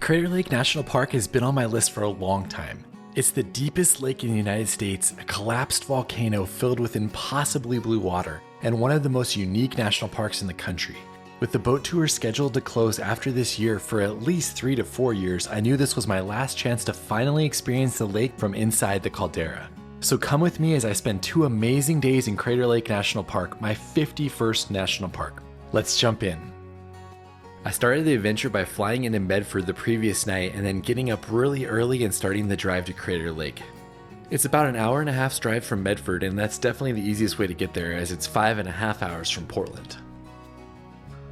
Crater Lake National Park has been on my list for a long time. It's the deepest lake in the United States, a collapsed volcano filled with impossibly blue water, and one of the most unique national parks in the country. With the boat tour scheduled to close after this year for at least 3 to 4 years, I knew this was my last chance to finally experience the lake from inside the caldera. So come with me as I spend 2 amazing days in Crater Lake National Park, my 51st national park. Let's jump in. I started the adventure by flying into Medford the previous night and then getting up really early and starting the drive to Crater Lake. It's about an hour and a half's drive from Medford, and that's definitely the easiest way to get there as it's 5.5 hours from Portland.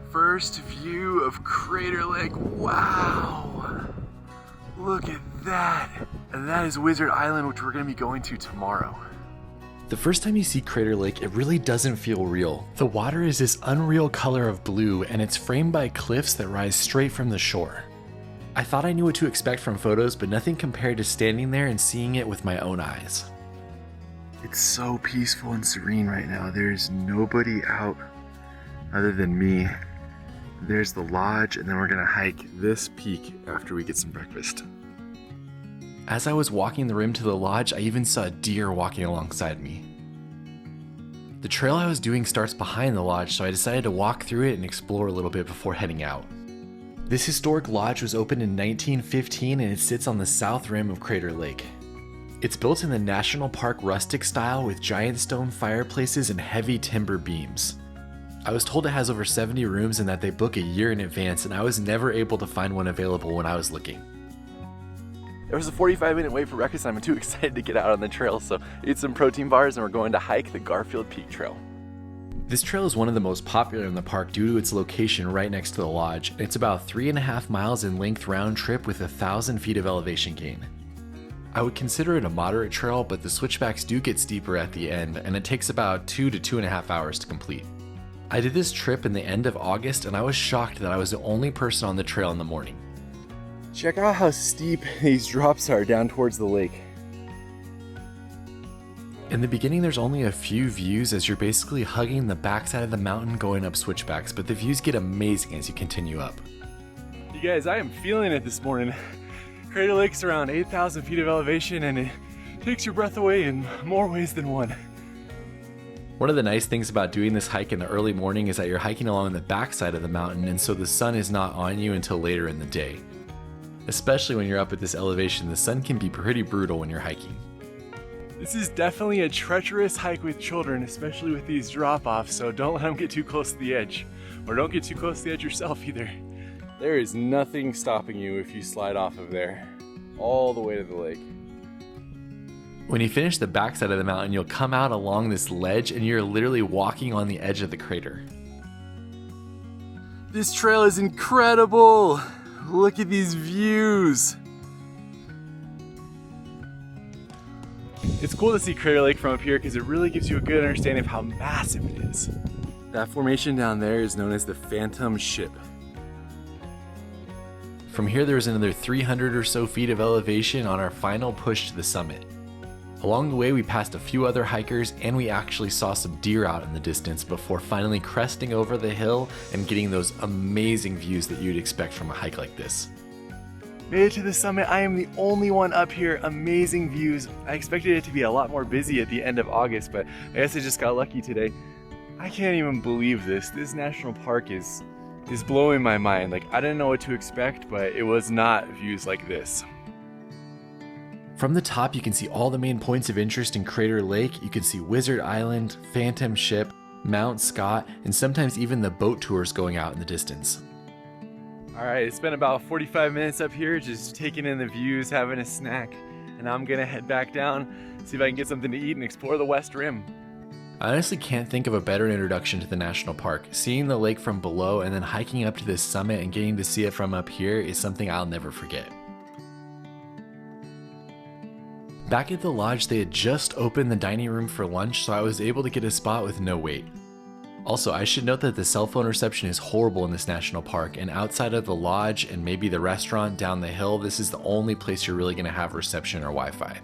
First view of Crater Lake, wow! Look at that! And that is Wizard Island, which we're going to be going to tomorrow. The first time you see Crater Lake, it really doesn't feel real. The water is this unreal color of blue, and it's framed by cliffs that rise straight from the shore. I thought I knew what to expect from photos, but nothing compared to standing there and seeing it with my own eyes. It's so peaceful and serene right now. There's nobody out other than me. There's the lodge, and then we're gonna hike this peak after we get some breakfast. As I was walking the rim to the lodge, I even saw a deer walking alongside me. The trail I was doing starts behind the lodge, so I decided to walk through it and explore a little bit before heading out. This historic lodge was opened in 1915 and it sits on the south rim of Crater Lake. It's built in the National Park rustic style with giant stone fireplaces and heavy timber beams. I was told it has over 70 rooms and that they book a year in advance, and I was never able to find one available when I was looking. There was a 45-minute wait for breakfast, and I'm too excited to get out on the trail, so ate some protein bars and we're going to hike the Garfield Peak Trail. This trail is one of the most popular in the park due to its location right next to the lodge. It's about 3.5 miles in length round trip with 1,000 feet of elevation gain. I would consider it a moderate trail, but the switchbacks do get steeper at the end, and it takes about 2 to 2.5 hours to complete. I did this trip in the end of August, and I was shocked that I was the only person on the trail in the morning. Check out how steep these drops are down towards the lake. In the beginning, there's only a few views as you're basically hugging the backside of the mountain going up switchbacks, but the views get amazing as you continue up. You guys, I am feeling it this morning. Crater Lake's around 8,000 feet of elevation, and it takes your breath away in more ways than one. One of the nice things about doing this hike in the early morning is that you're hiking along the backside of the mountain, and so the sun is not on you until later in the day. Especially when you're up at this elevation, the sun can be pretty brutal when you're hiking. This is definitely a treacherous hike with children, especially with these drop-offs, so don't let them get too close to the edge. Or don't get too close to the edge yourself either. There is nothing stopping you if you slide off of there, all the way to the lake. When you finish the backside of the mountain, you'll come out along this ledge and you're literally walking on the edge of the crater. This trail is incredible! Look at these views! It's cool to see Crater Lake from up here because it really gives you a good understanding of how massive it is. That formation down there is known as the Phantom Ship. From here, there's another 300 or so feet of elevation on our final push to the summit. Along the way, we passed a few other hikers and we actually saw some deer out in the distance before finally cresting over the hill and getting those amazing views that you'd expect from a hike like this. Made it to the summit. I am the only one up here. Amazing views. I expected it to be a lot more busy at the end of August, but I guess I just got lucky today. I can't even believe this. This national park is blowing my mind. Like, I didn't know what to expect, but it was not views like this. From the top, you can see all the main points of interest in Crater Lake. You can see Wizard Island, Phantom Ship, Mount Scott, and sometimes even the boat tours going out in the distance. All right, it's been about 45 minutes up here, just taking in the views, having a snack, and I'm gonna head back down, see if I can get something to eat and explore the West Rim. I honestly can't think of a better introduction to the national park. Seeing the lake from below and then hiking up to the summit and getting to see it from up here is something I'll never forget. Back at the lodge, they had just opened the dining room for lunch, so I was able to get a spot with no wait. Also, I should note that the cell phone reception is horrible in this national park, and outside of the lodge and maybe the restaurant down the hill, this is the only place you're really going to have reception or Wi-Fi.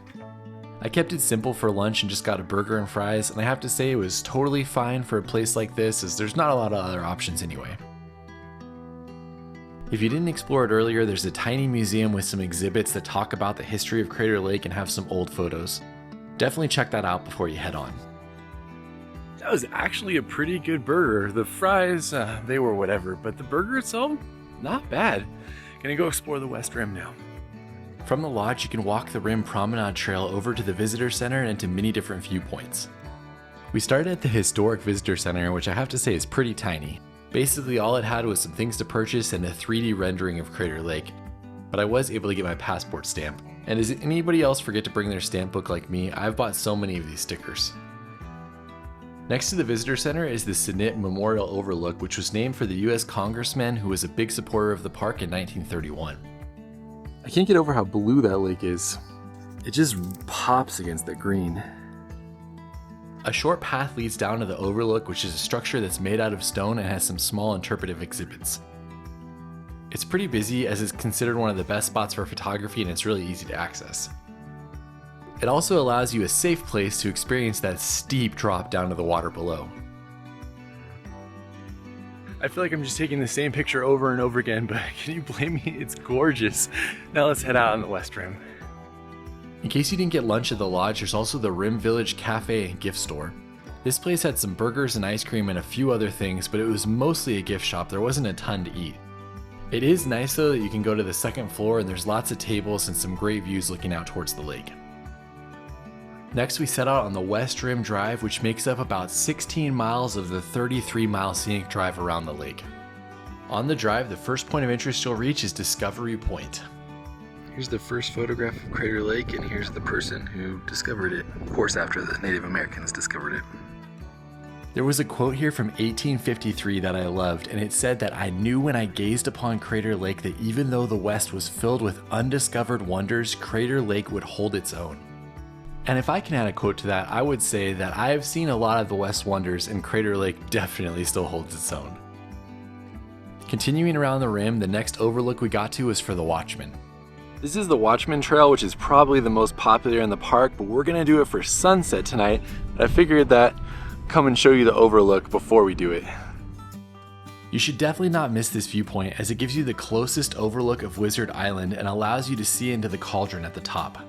I kept it simple for lunch and just got a burger and fries, and I have to say it was totally fine for a place like this, as there's not a lot of other options anyway. If you didn't explore it earlier, there's a tiny museum with some exhibits that talk about the history of Crater Lake and have some old photos. Definitely check that out before you head on. That was actually a pretty good burger. The fries, they were whatever, but the burger itself, not bad. Gonna go explore the West Rim now. From the lodge, you can walk the Rim Promenade Trail over to the Visitor Center and to many different viewpoints. We started at the historic Visitor Center, which I have to say is pretty tiny. Basically, all it had was some things to purchase and a 3D rendering of Crater Lake. But I was able to get my passport stamp. And does anybody else forget to bring their stamp book like me? I've bought so many of these stickers. Next to the Visitor Center is the Sinnett Memorial Overlook, which was named for the US congressman who was a big supporter of the park in 1931. I can't get over how blue that lake is. It just pops against the green. A short path leads down to the Overlook, which is a structure that's made out of stone and has some small interpretive exhibits. It's pretty busy as it's considered one of the best spots for photography and it's really easy to access. It also allows you a safe place to experience that steep drop down to the water below. I feel like I'm just taking the same picture over and over again, but can you blame me? It's gorgeous. Now let's head out on the West Rim. In case you didn't get lunch at the lodge, there's also the Rim Village Cafe and Gift Store. This place had some burgers and ice cream and a few other things, but it was mostly a gift shop. There wasn't a ton to eat. It is nice though that you can go to the second floor and there's lots of tables and some great views looking out towards the lake. Next, we set out on the West Rim Drive, which makes up about 16 miles of the 33-mile scenic drive around the lake. On the drive, the first point of interest you'll reach is Discovery Point. Here's the first photograph of Crater Lake, and here's the person who discovered it. Of course, after the Native Americans discovered it. There was a quote here from 1853 that I loved, and it said that I knew when I gazed upon Crater Lake that even though the West was filled with undiscovered wonders, Crater Lake would hold its own. And if I can add a quote to that, I would say that I have seen a lot of the West wonders and Crater Lake definitely still holds its own. Continuing around the rim, the next overlook we got to was for the Watchman. This is the Watchman Trail, which is probably the most popular in the park, but we're gonna do it for sunset tonight. And I figured that come and show you the overlook before we do it. You should definitely not miss this viewpoint as it gives you the closest overlook of Wizard Island and allows you to see into the cauldron at the top.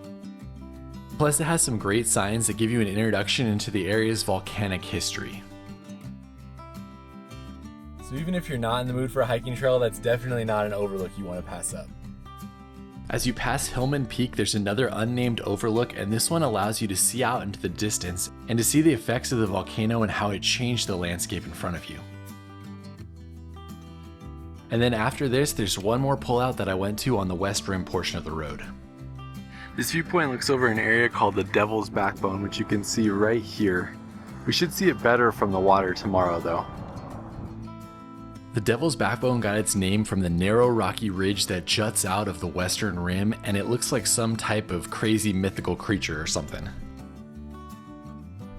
Plus, it has some great signs that give you an introduction into the area's volcanic history. So even if you're not in the mood for a hiking trail, that's definitely not an overlook you want to pass up. As you pass Hillman Peak, there's another unnamed overlook, and this one allows you to see out into the distance and to see the effects of the volcano and how it changed the landscape in front of you. And then after this, there's one more pullout that I went to on the West Rim portion of the road. This viewpoint looks over an area called the Devil's Backbone, which you can see right here. We should see it better from the water tomorrow though. The Devil's Backbone got its name from the narrow rocky ridge that juts out of the western rim, and it looks like some type of crazy mythical creature or something.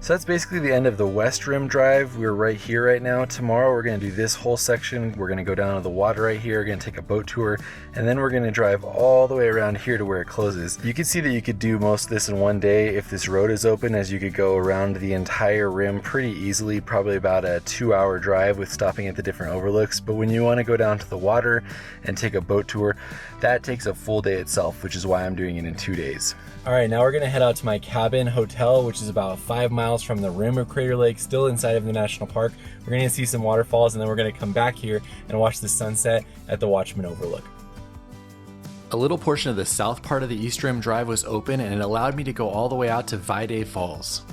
So that's basically the end of the West Rim Drive. We're right here right now. Tomorrow we're going to do this whole section. We're going to go down to the water right here. We're going to take a boat tour, and then we're going to drive all the way around here to where it closes. You can see that you could do most of this in one day if this road is open, as you could go around the entire rim pretty easily, probably about a 2-hour drive with stopping at the different overlooks. But when you want to go down to the water and take a boat tour, that takes a full day itself, which is why I'm doing it in 2 days. All right, now we're gonna head out to my cabin hotel, which is about 5 miles from the rim of Crater Lake, still inside of the national park. We're gonna see some waterfalls, and then we're gonna come back here and watch the sunset at the Watchman Overlook. A little portion of the south part of the East Rim Drive was open, and it allowed me to go all the way out to Vidae Falls.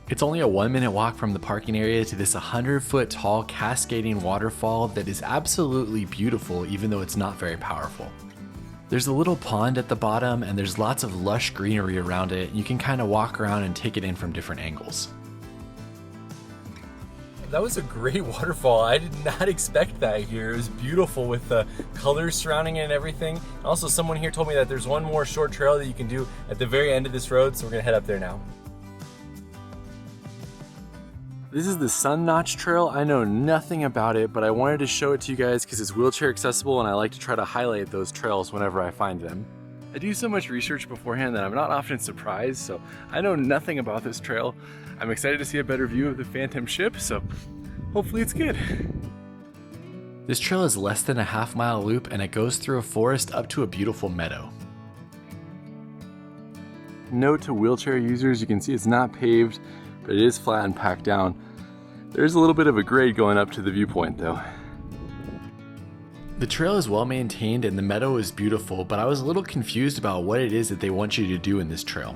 It's only a 1-minute walk from the parking area to this 100-foot tall cascading waterfall that is absolutely beautiful, even though it's not very powerful. There's a little pond at the bottom, and there's lots of lush greenery around it. You can kind of walk around and take it in from different angles. That was a great waterfall. I did not expect that here. It was beautiful with the colors surrounding it and everything. Also, someone here told me that there's one more short trail that you can do at the very end of this road, so we're gonna head up there now. This is the Sun Notch Trail. I know nothing about it, but I wanted to show it to you guys because it's wheelchair accessible, and I like to try to highlight those trails whenever I find them. I do so much research beforehand that I'm not often surprised, so I know nothing about this trail. I'm excited to see a better view of the Phantom ship, so hopefully it's good. This trail is less than a half-mile loop and it goes through a forest up to a beautiful meadow. Note to wheelchair users, you can see it's not paved, but it is flat and packed down. There's a little bit of a grade going up to the viewpoint though. The trail is well maintained and the meadow is beautiful, but I was a little confused about what it is that they want you to do in this trail.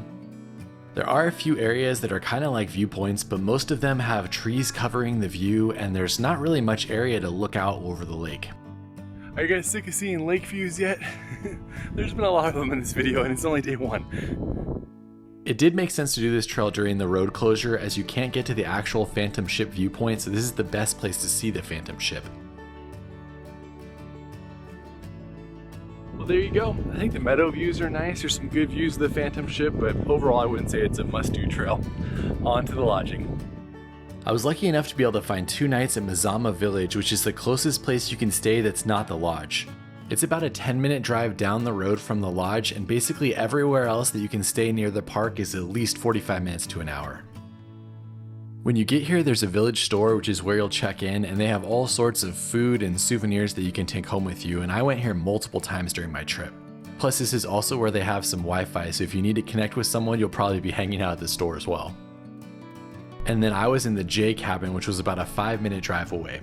There are a few areas that are kind of like viewpoints, but most of them have trees covering the view and there's not really much area to look out over the lake. Are you guys sick of seeing lake views yet? There's been a lot of them in this video and it's only day one. It did make sense to do this trail during the road closure as you can't get to the actual Phantom Ship viewpoint, so this is the best place to see the Phantom Ship. Well, there you go. I think the meadow views are nice. There's some good views of the Phantom Ship, but overall I wouldn't say it's a must-do trail. On to the lodging. I was lucky enough to be able to find 2 nights at Mazama Village, which is the closest place you can stay that's not the lodge. It's about a 10-minute drive down the road from the lodge, and basically everywhere else that you can stay near the park is at least 45 minutes to an hour. When you get here, there's a village store, which is where you'll check in, and they have all sorts of food and souvenirs that you can take home with you, and I went here multiple times during my trip. Plus, this is also where they have some Wi-Fi, so if you need to connect with someone, you'll probably be hanging out at the store as well. And then I was in the J cabin, which was about a 5-minute drive away.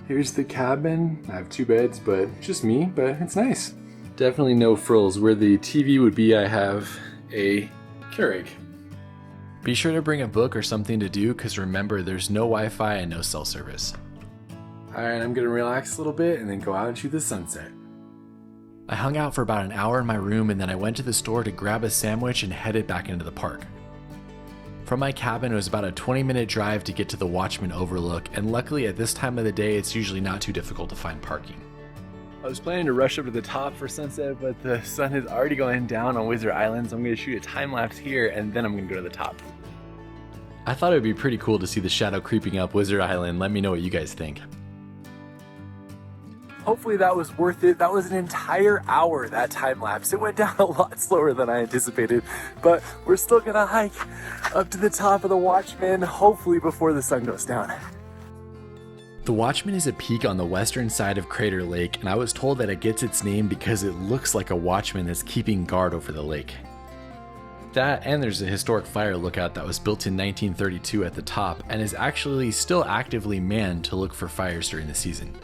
Here's the cabin. I have 2 beds, but just me, but it's nice. Definitely no frills. Where the TV would be, I have a Keurig. Be sure to bring a book or something to do, because remember, there's no Wi-Fi and no cell service. Alright, I'm gonna relax a little bit and then go out into the sunset. I hung out for about an hour in my room and then I went to the store to grab a sandwich and headed back into the park. From my cabin, it was about a 20-minute drive to get to the Watchman Overlook, and luckily at this time of the day, it's usually not too difficult to find parking. I was planning to rush up to the top for sunset, but the sun is already going down on Wizard Island, so I'm going to shoot a time lapse here and then I'm going to go to the top. I thought it would be pretty cool to see the shadow creeping up Wizard Island. Let me know what you guys think. Hopefully that was worth it. That was an entire hour, that time lapse. It went down a lot slower than I anticipated, but we're still going to hike up to the top of the Watchman, hopefully before the sun goes down. The Watchman is a peak on the western side of Crater Lake, and I was told that it gets its name because it looks like a watchman that's keeping guard over the lake. That, and there's a historic fire lookout that was built in 1932 at the top and is actually still actively manned to look for fires during the season.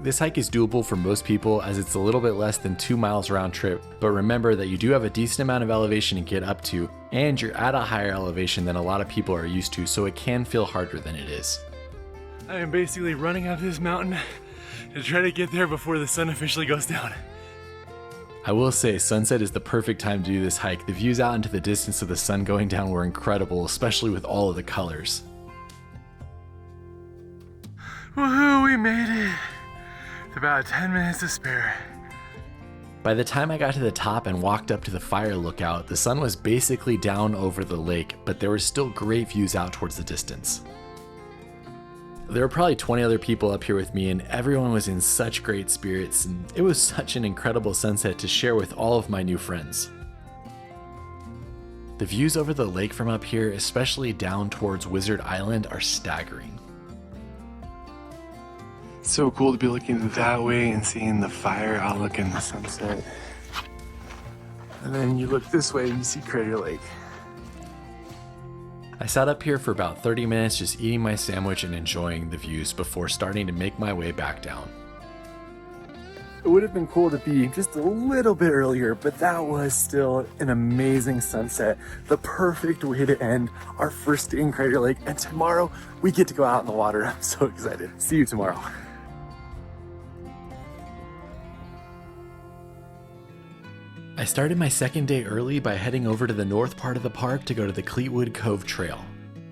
This hike is doable for most people as it's a little bit less than 2 miles round trip, but remember that you do have a decent amount of elevation to get up to, and you're at a higher elevation than a lot of people are used to, so it can feel harder than it is. I am basically running up this mountain to try to get there before the sun officially goes down. I will say, sunset is the perfect time to do this hike. The views out into the distance of the sun going down were incredible, especially with all of the colors. Woohoo, we made it! It's about 10 minutes to spare. By the time I got to the top and walked up to the fire lookout, the sun was basically down over the lake, but there were still great views out towards the distance. There were probably 20 other people up here with me, and everyone was in such great spirits, and it was such an incredible sunset to share with all of my new friends. The views over the lake from up here, especially down towards Wizard Island, are staggering. It's so cool to be looking that way and seeing the fire outlook in the sunset. And then you look this way and you see Crater Lake. I sat up here for about 30 minutes just eating my sandwich and enjoying the views before starting to make my way back down. It would have been cool to be just a little bit earlier, but that was still an amazing sunset. The perfect way to end our first day in Crater Lake, and tomorrow we get to go out in the water. I'm so excited. See you tomorrow. I started my second day early by heading over to the north part of the park to go to the Cleetwood Cove Trail.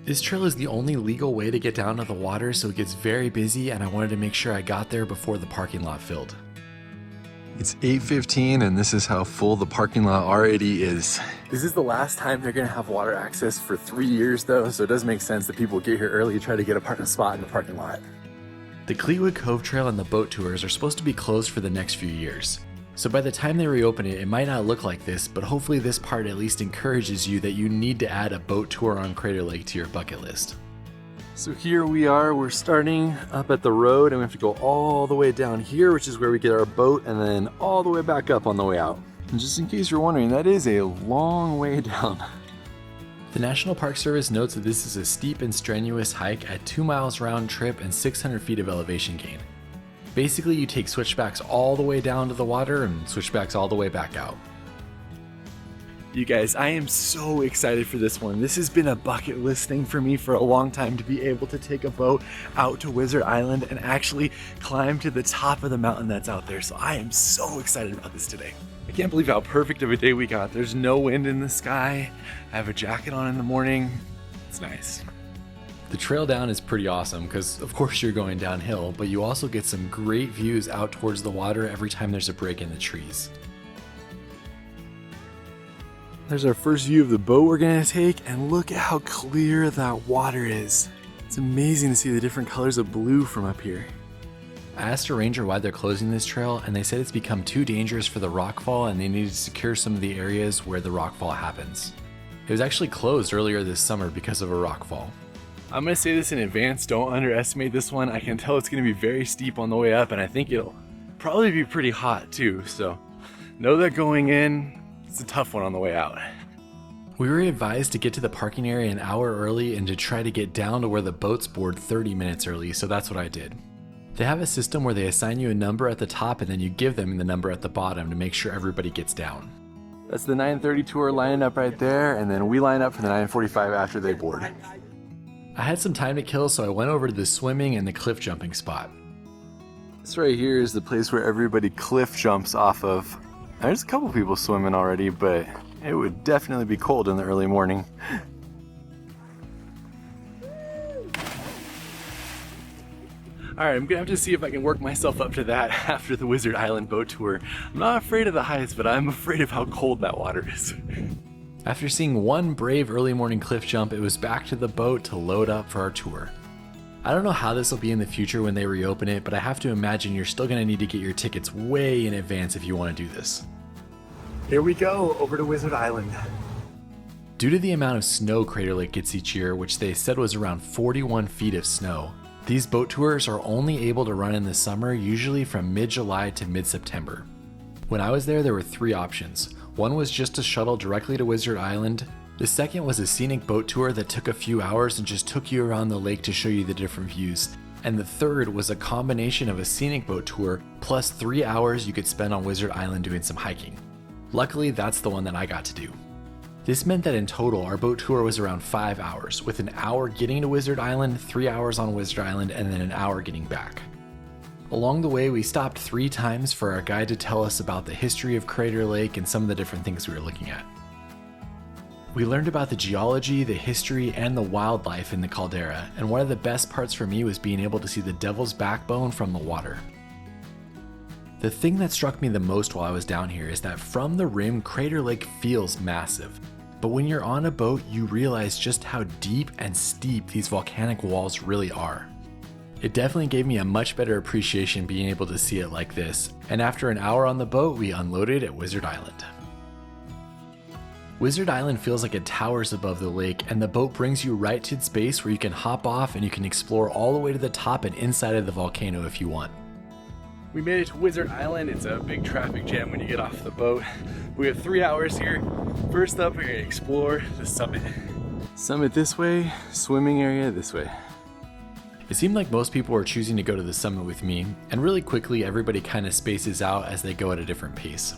This trail is the only legal way to get down to the water, so it gets very busy, and I wanted to make sure I got there before the parking lot filled. It's 8:15 and this is how full the parking lot already is. This is the last time they're gonna have water access for 3 years though, so it does make sense that people get here early to try to get a parking spot in the parking lot. The Cleetwood Cove Trail and the boat tours are supposed to be closed for the next few years. So by the time they reopen it, it might not look like this, but hopefully this part at least encourages you that you need to add a boat tour on Crater Lake to your bucket list. So here we are, we're starting up at the road and we have to go all the way down here, which is where we get our boat, and then all the way back up on the way out. And just in case you're wondering, that is a long way down. The National Park Service notes that this is a steep and strenuous hike at 2 miles round trip and 600 feet of elevation gain. Basically, you take switchbacks all the way down to the water and switchbacks all the way back out. You guys, I am so excited for this one. This has been a bucket list thing for me for a long time, to be able to take a boat out to Wizard Island and actually climb to the top of the mountain that's out there. So I am so excited about this today. I can't believe how perfect of a day we got. There's no wind in the sky. I have a jacket on in the morning. It's nice. The trail down is pretty awesome because of course you're going downhill, but you also get some great views out towards the water every time there's a break in the trees. There's our first view of the boat we're gonna take, and look at how clear that water is. It's amazing to see the different colors of blue from up here. I asked a ranger why they're closing this trail, and they said it's become too dangerous for the rockfall and they need to secure some of the areas where the rockfall happens. It was actually closed earlier this summer because of a rockfall. I'm gonna say this in advance, don't underestimate this one. I can tell it's gonna be very steep on the way up, and I think it'll probably be pretty hot too, so know that going in, it's a tough one on the way out. We were advised to get to the parking area an hour early and to try to get down to where the boats board 30 minutes early, so that's what I did. They have a system where they assign you a number at the top and then you give them the number at the bottom to make sure everybody gets down. That's the 9:30 tour lining up right there, and then we line up for the 9:45 after they board. I had some time to kill, so I went over to the swimming and the cliff jumping spot. This right here is the place where everybody cliff jumps off of. There's a couple people swimming already, but it would definitely be cold in the early morning. Alright, I'm gonna have to see if I can work myself up to that after the Wizard Island boat tour. I'm not afraid of the heights, but I'm afraid of how cold that water is. After seeing one brave early morning cliff jump, it was back to the boat to load up for our tour. I don't know how this will be in the future when they reopen it, but I have to imagine you're still gonna need to get your tickets way in advance if you want to do this. Here we go, over to Wizard Island. Due to the amount of snow Crater Lake gets each year, which they said was around 41 feet of snow, these boat tours are only able to run in the summer, usually from mid-July to mid-September. When I was there were 3 options. One was just a shuttle directly to Wizard Island. The second was a scenic boat tour that took a few hours and just took you around the lake to show you the different views. And the third was a combination of a scenic boat tour plus 3 hours you could spend on Wizard Island doing some hiking. Luckily, that's the one that I got to do. This meant that in total, our boat tour was around 5 hours, with an hour getting to Wizard Island, 3 hours on Wizard Island, and then an hour getting back. Along the way, we stopped 3 times for our guide to tell us about the history of Crater Lake and some of the different things we were looking at. We learned about the geology, the history, and the wildlife in the caldera, and one of the best parts for me was being able to see the Devil's Backbone from the water. The thing that struck me the most while I was down here is that from the rim, Crater Lake feels massive. But when you're on a boat, you realize just how deep and steep these volcanic walls really are. It definitely gave me a much better appreciation being able to see it like this, and after an hour on the boat, we unloaded at Wizard Island. Wizard Island feels like it towers above the lake, and the boat brings you right to space where you can hop off and you can explore all the way to the top and inside of the volcano if you want. We made it to Wizard Island. It's a big traffic jam when you get off the boat. We have 3 hours here. First up, we're gonna explore the summit. Summit this way, swimming area this way. It seemed like most people were choosing to go to the summit with me, and really quickly everybody kind of spaces out as they go at a different pace.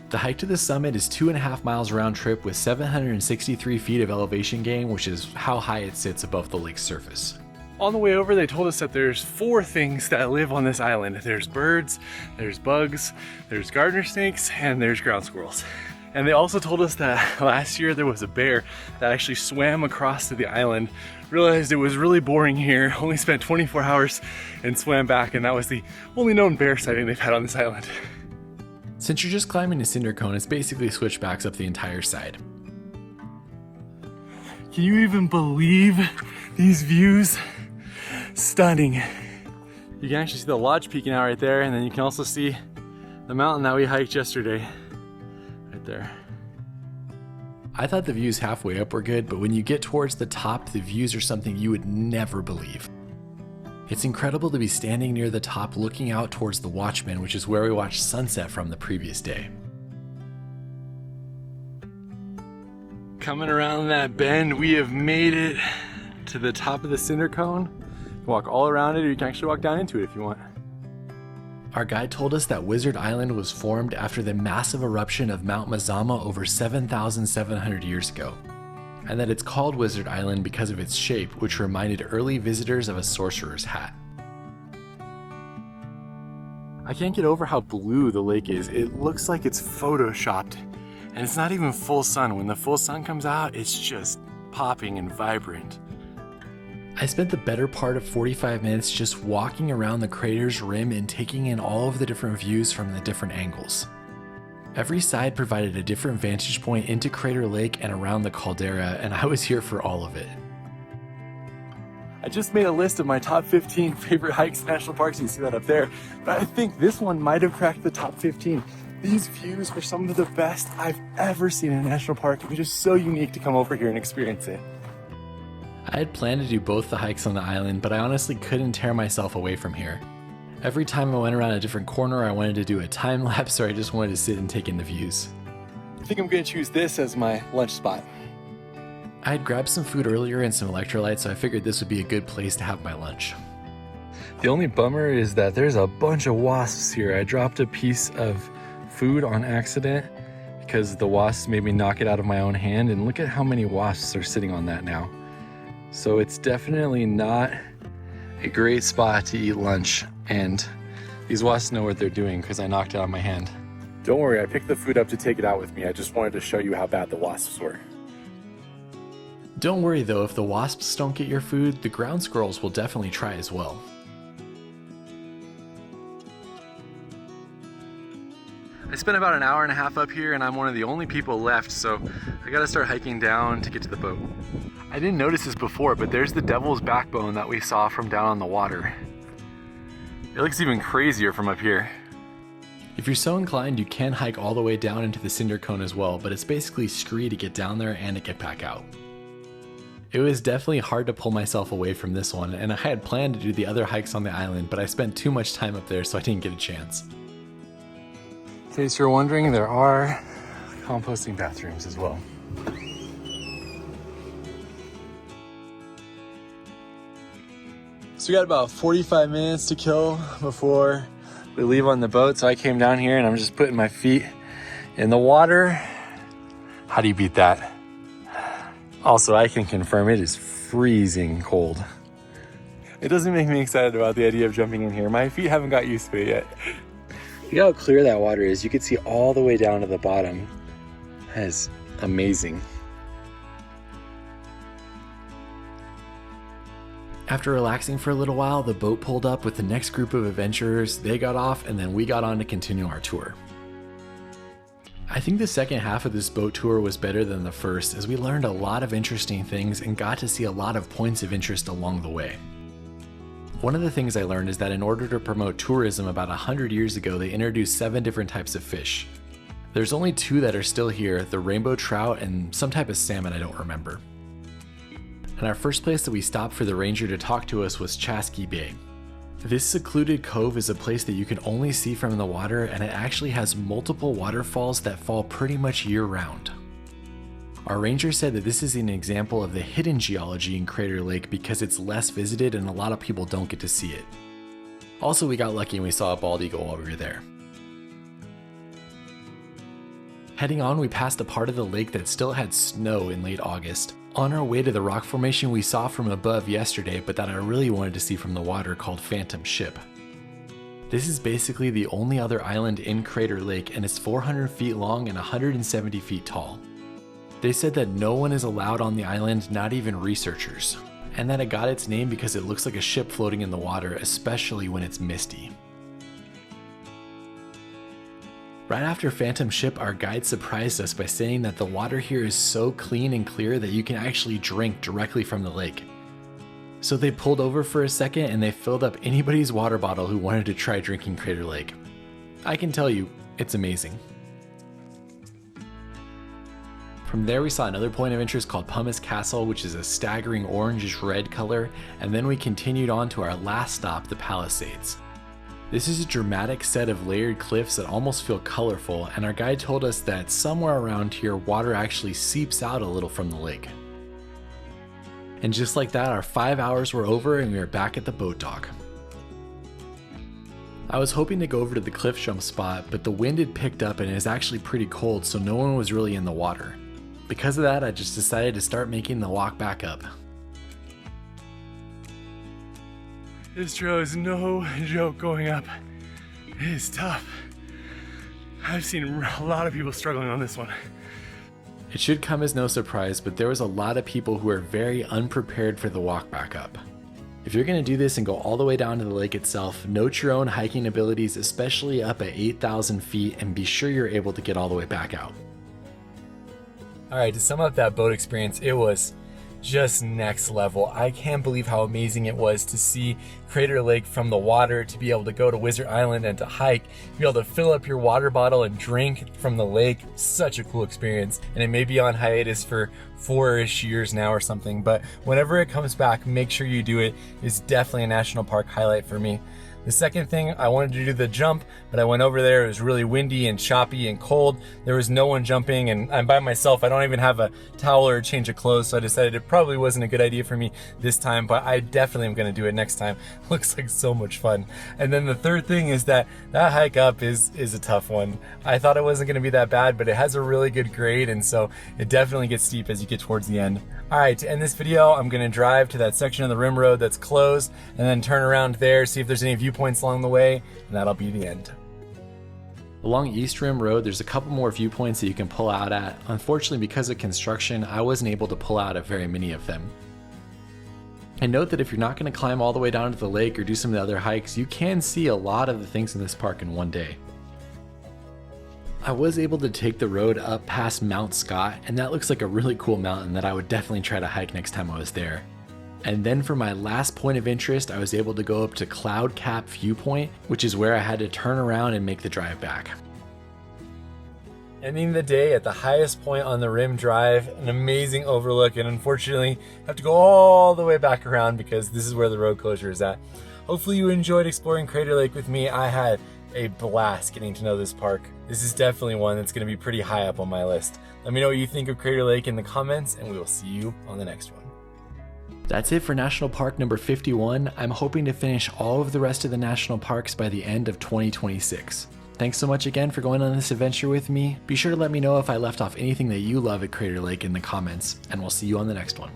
The hike to the summit is 2.5 miles round trip with 763 feet of elevation gain, which is how high it sits above the lake's surface. On the way over, they told us that there's 4 things that live on this island. There's birds, there's bugs, there's gardener snakes, and there's ground squirrels. And they also told us that last year there was a bear that actually swam across to the island, realized it was really boring here, only spent 24 hours and swam back, and that was the only known bear sighting they've had on this island. Since you're just climbing a cinder cone, it's basically switchbacks up the entire side. Can you even believe these views? Stunning. You can actually see the lodge peeking out right there, and then you can also see the mountain that we hiked yesterday right there. I thought the views halfway up were good, but when you get towards the top, the views are something you would never believe. It's incredible to be standing near the top looking out towards the Watchman, which is where we watched sunset from the previous day. Coming around that bend, we have made it to the top of the cinder cone. You can walk all around it, or you can actually walk down into it if you want. Our guide told us that Wizard Island was formed after the massive eruption of Mount Mazama over 7,700 years ago, and that it's called Wizard Island because of its shape, which reminded early visitors of a sorcerer's hat. I can't get over how blue the lake is. It looks like it's photoshopped, and it's not even full sun. When the full sun comes out, it's just popping and vibrant. I spent the better part of 45 minutes just walking around the crater's rim and taking in all of the different views from the different angles. Every side provided a different vantage point into Crater Lake and around the caldera, and I was here for all of it. I just made a list of my top 15 favorite hikes in national parks. You see that up there, but I think this one might have cracked the top 15. These views are some of the best I've ever seen in a national park. It was just so unique to come over here and experience it. I had planned to do both the hikes on the island, but I honestly couldn't tear myself away from here. Every time I went around a different corner, I wanted to do a time lapse, or I just wanted to sit and take in the views. I think I'm going to choose this as my lunch spot. I had grabbed some food earlier and some electrolytes, so I figured this would be a good place to have my lunch. The only bummer is that there's a bunch of wasps here. I dropped a piece of food on accident because the wasps made me knock it out of my own hand, and look at how many wasps are sitting on that now. So it's definitely not a great spot to eat lunch, and these wasps know what they're doing because I knocked it out of my hand. Don't worry, I picked the food up to take it out with me. I just wanted to show you how bad the wasps were. Don't worry though, if the wasps don't get your food, the ground squirrels will definitely try as well. I spent about an hour and a half up here, and I'm one of the only people left, so I gotta start hiking down to get to the boat. I didn't notice this before, but there's the devil's backbone that we saw from down on the water. It looks even crazier from up here. If you're so inclined, you can hike all the way down into the cinder cone as well, but it's basically scree to get down there and to get back out. It was definitely hard to pull myself away from this one, and I had planned to do the other hikes on the island, but I spent too much time up there, so I didn't get a chance. In case you're wondering, there are composting bathrooms as well. So we got about 45 minutes to kill before we leave on the boat, so I came down here and I'm just putting my feet in the water. How do you beat that? Also, I can confirm it is freezing cold. It doesn't make me excited about the idea of jumping in here. My feet haven't got used to it yet. Look how clear that water is. You can see all the way down to the bottom. That is amazing. After relaxing for a little while, the boat pulled up with the next group of adventurers. They got off, and then we got on to continue our tour. I think the second half of this boat tour was better than the first, as we learned a lot of interesting things and got to see a lot of points of interest along the way. One of the things I learned is that in order to promote tourism about 100 years ago, they introduced 7 different types of fish. There's only 2 that are still here, the rainbow trout and some type of salmon I don't remember. And our first place that we stopped for the ranger to talk to us was Chasqui Bay. This secluded cove is a place that you can only see from the water, and it actually has multiple waterfalls that fall pretty much year-round. Our ranger said that this is an example of the hidden geology in Crater Lake because it's less visited and a lot of people don't get to see it. Also, we got lucky and we saw a bald eagle while we were there. Heading on, we passed a part of the lake that still had snow in late August. On our way to the rock formation we saw from above yesterday, but that I really wanted to see from the water, called Phantom Ship. This is basically the only other island in Crater Lake, and it's 400 feet long and 170 feet tall. They said that no one is allowed on the island, not even researchers, and that it got its name because it looks like a ship floating in the water, especially when it's misty. Right after Phantom Ship, our guide surprised us by saying that the water here is so clean and clear that you can actually drink directly from the lake. So they pulled over for a second and they filled up anybody's water bottle who wanted to try drinking Crater Lake. I can tell you, it's amazing. From there we saw another point of interest called Pumice Castle, which is a staggering orangish-red color, and then we continued on to our last stop, the Palisades. This is a dramatic set of layered cliffs that almost feel colorful, and our guide told us that somewhere around here water actually seeps out a little from the lake. And just like that, our 5 hours were over and we were back at the boat dock. I was hoping to go over to the cliff jump spot, but the wind had picked up and it was actually pretty cold, so no one was really in the water. Because of that, I just decided to start making the walk back up. This trail is no joke going up. It is tough. I've seen a lot of people struggling on this one. It should come as no surprise, but there was a lot of people who are very unprepared for the walk back up. If you're going to do this and go all the way down to the lake itself, note your own hiking abilities, especially up at 8,000 feet, and be sure you're able to get all the way back out. Alright, to sum up that boat experience, it was just next level. I can't believe how amazing it was to see Crater Lake from the water, to be able to go to Wizard Island and to hike, to be able to fill up your water bottle and drink from the lake. Such a cool experience, and it may be on hiatus for 4-ish years now or something, but whenever it comes back, make sure you do it. It's definitely a national park highlight for me. The second thing, I wanted to do the jump, but I went over there, it was really windy and choppy and cold. There was no one jumping, and I'm by myself. I don't even have a towel or a change of clothes, so I decided it probably wasn't a good idea for me this time, but I definitely am gonna do it next time. Looks like so much fun. And then the third thing is that hike up is a tough one. I thought it wasn't gonna be that bad, but it has a really good grade, and so it definitely gets steep as you get towards the end. All right, to end this video, I'm gonna drive to that section of the rim road that's closed, and then turn around there, see if there's any viewpoints along the way, and that'll be the end. Along East Rim Road, there's a couple more viewpoints that you can pull out at. Unfortunately, because of construction, I wasn't able to pull out at very many of them. And note that if you're not gonna climb all the way down to the lake or do some of the other hikes, you can see a lot of the things in this park in one day. I was able to take the road up past Mount Scott, and that looks like a really cool mountain that I would definitely try to hike next time I was there. And then for my last point of interest, I was able to go up to Cloud Cap Viewpoint, which is where I had to turn around and make the drive back. Ending the day at the highest point on the Rim Drive, an amazing overlook, and unfortunately have to go all the way back around because this is where the road closure is at. Hopefully you enjoyed exploring Crater Lake with me. I had a blast getting to know this park. This is definitely one that's going to be pretty high up on my list. Let me know what you think of Crater Lake in the comments, and we will see you on the next one. That's it for National Park number 51. I'm hoping to finish all of the rest of the national parks by the end of 2026. Thanks so much again for going on this adventure with me. Be sure to let me know if I left off anything that you love at Crater Lake in the comments, and we'll see you on the next one.